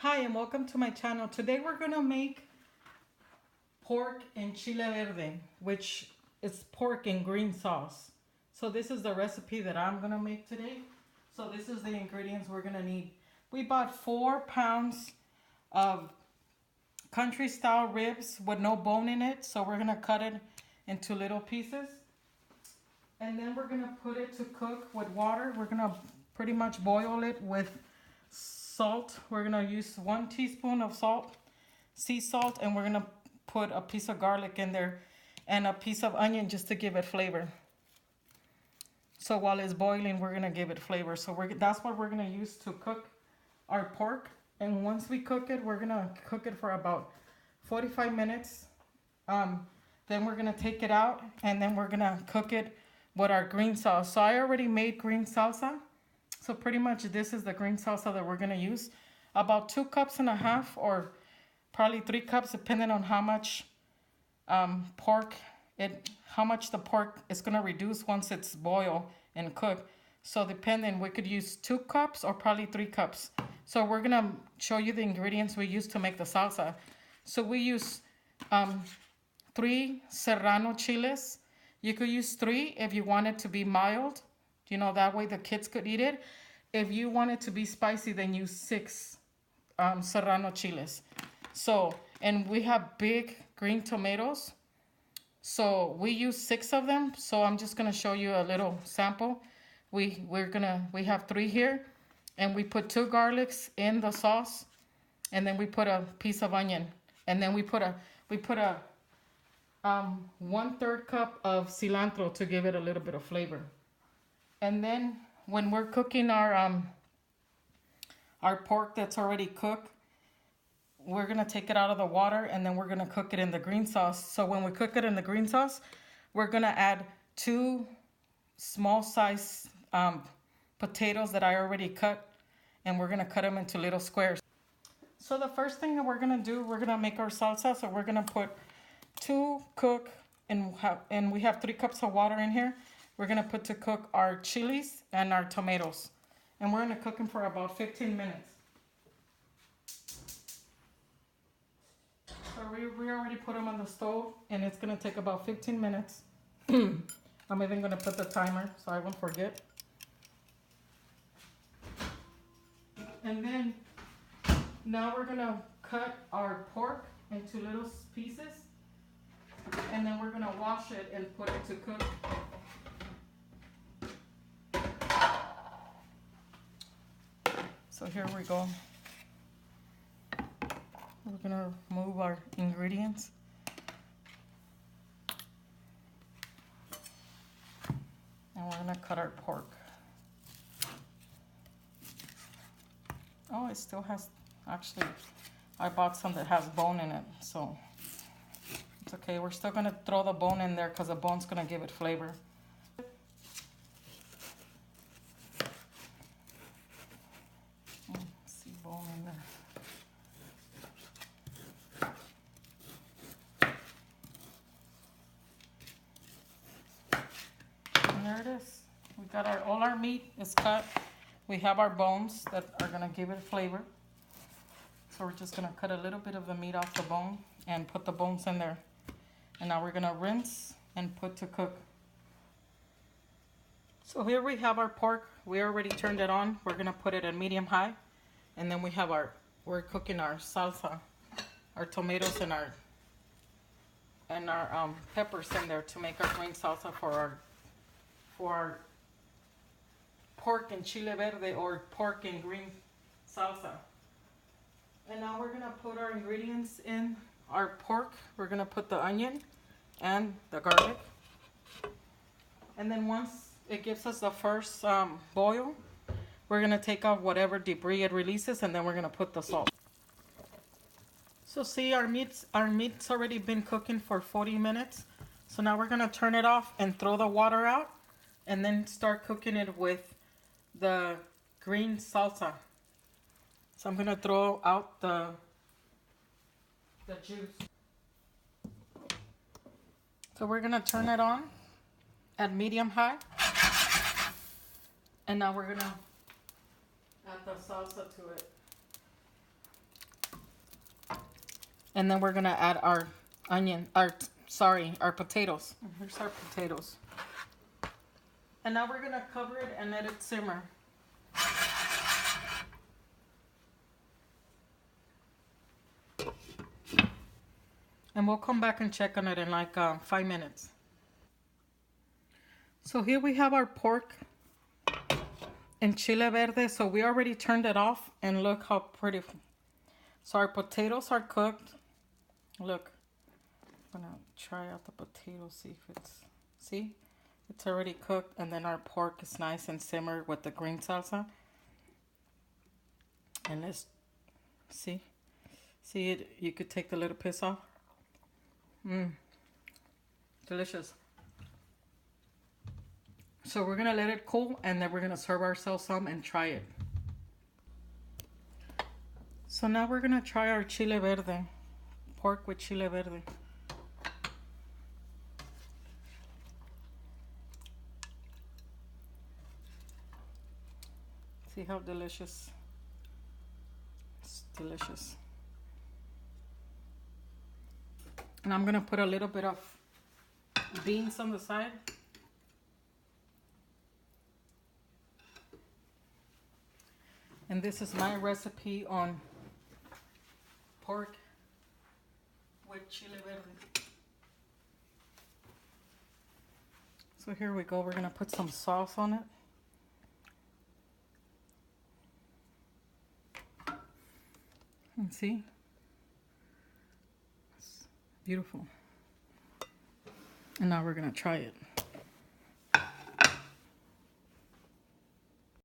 Hi and welcome to my channel. Today we're gonna make pork in Chile Verde, which is pork in green sauce. So this is the recipe that I'm gonna make today. So this is the ingredients we're gonna need. We bought 4 pounds of country style ribs with no bone in it. So we're gonna cut it into little pieces. And then we're gonna put it to cook with water. We're gonna pretty much boil it with salt. We're gonna use 1 teaspoon of salt, sea salt, and we're gonna put a piece of garlic in there and a piece of onion just to give it flavor. So while it's boiling, we're gonna give it flavor. So that's what we're gonna use to cook our pork. And once we cook it, we're gonna cook it for about 45 minutes. Then we're gonna take it out and then we're gonna cook it with our green sauce. So I already made green salsa. So pretty much this is the green salsa that we're gonna use. About 2.5 cups or probably 3 cups depending on how much how much the pork is gonna reduce once it's boiled and cooked. So depending, we could use 2 cups or probably 3 cups. So we're gonna show you the ingredients we use to make the salsa. So we use 3 serrano chiles. You could use 3 if you want it to be mild. You know, that way the kids could eat it. If you want it to be spicy, then use 6 serrano chiles. So, and we have big green tomatoes. So we use 6 of them. So I'm just gonna show you a little sample. We have 3 here, and we put 2 garlics in the sauce, and then we put a piece of onion, and then we put a 1/3 cup of cilantro to give it a little bit of flavor. And then when we're cooking our pork that's already cooked, we're gonna take it out of the water and then we're gonna cook it in the green sauce. So when we cook it in the green sauce, we're gonna add 2 small size potatoes that I already cut, and we're gonna cut them into little squares. So the first thing that we're gonna do, we're gonna make our salsa. So we're gonna put 2 cook, and we have 3 cups of water in here. We're gonna put to cook our chilies and our tomatoes, and we're gonna cook them for about 15 minutes. So we already put them on the stove, and it's gonna take about 15 minutes. I'm even gonna put the timer so I won't forget. And then now we're gonna cut our pork into little pieces, and then we're gonna wash it and put it to cook. So here we go. We're gonna move our ingredients. And we're gonna cut our pork. Oh, it still has, actually, I bought some that has bone in it, so it's okay. We're still gonna throw the bone in there because the bone's gonna give it flavor. See bone in there. And there it is. We got all our meat is cut. We have our bones that are gonna give it flavor. So we're just gonna cut a little bit of the meat off the bone and put the bones in there. And now we're gonna rinse and put to cook. So here we have our pork. We already turned it on. We're gonna put it at medium high. And then we're cooking our salsa, our tomatoes and our peppers in there to make our green salsa for our pork in Chile Verde, or pork in green salsa. And now we're gonna put our ingredients in our pork. We're gonna put the onion and the garlic. And then once it gives us the first boil, we're gonna take off whatever debris it releases, and then we're gonna put the salt. So see, our meat's already been cooking for 40 minutes. So now we're gonna turn it off and throw the water out, and then start cooking it with the green salsa. So I'm gonna throw out the juice. So we're gonna turn it on at medium high, and now we're gonna add the salsa to it. And then we're gonna add our our potatoes. Here's our potatoes. And now we're gonna cover it and let it simmer. And we'll come back and check on it in like 5 minutes. So here we have our pork and chile verde. So we already turned it off and look how pretty. So our potatoes are cooked. Look, I'm gonna try out the potatoes, see if it's already cooked. And then our pork is nice and simmered with the green salsa. And let's see it. You could take the little piece off. Delicious. So we're gonna let it cool and then we're gonna serve ourselves some and try it. So now we're gonna try our chile verde, pork with chile verde. See how delicious. It's delicious. And I'm gonna put a little bit of beans on the side. And this is my recipe on pork with chile verde. So here we go. We're gonna put some sauce on it. And see? It's beautiful. And now we're gonna try it.